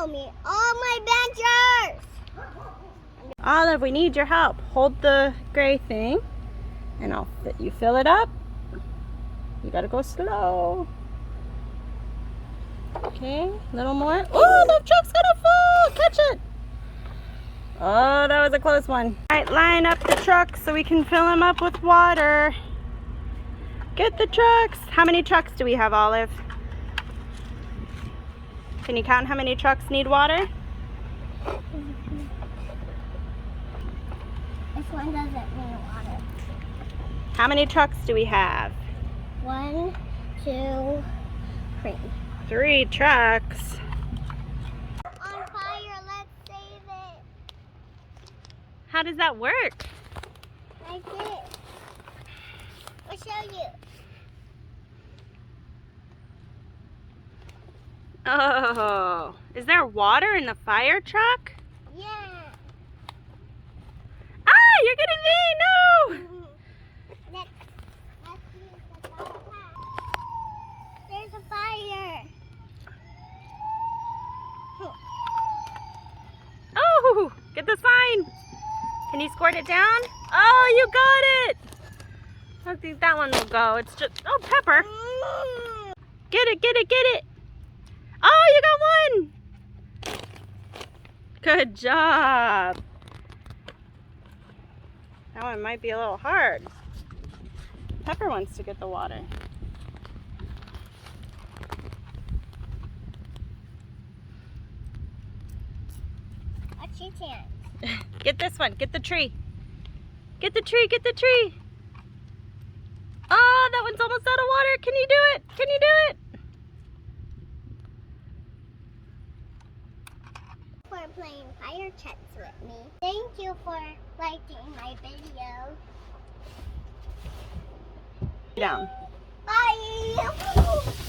show me all my adventures. Olive, we need your help. Hold the gray thing and you fill it up. You gotta go slow. Okay, a little more. Oh, the truck's gonna fall! Catch it! Oh, that was a close one. All right, line up the trucks so we can fill them up with water. Get the trucks. How many trucks do we have, Olive? Can you count how many trucks need water? This one doesn't need water. How many trucks do we have? 1, 2, 3. 3 trucks. On fire, let's save it. How does that work? Like this. I'll show you. Oh, is there water in the fire truck? Yeah. Ah, you're getting me! No! Let's use the bottle pack. There's a fire. Oh, get the sign. Can you squirt it down? Oh, you got it. I don't think that one will go. It's just, oh, pepper. Get it, get it, get it. Oh, you got one. Good job. That one might be a little hard. Pepper wants to get the water. What's your chance? Get this one. Get the tree. Get the tree. Get the tree. Oh, that one's almost out of water. Can you do it? Can you do it? For playing Firetrucks with me. Thank you for liking my video. Down. Bye.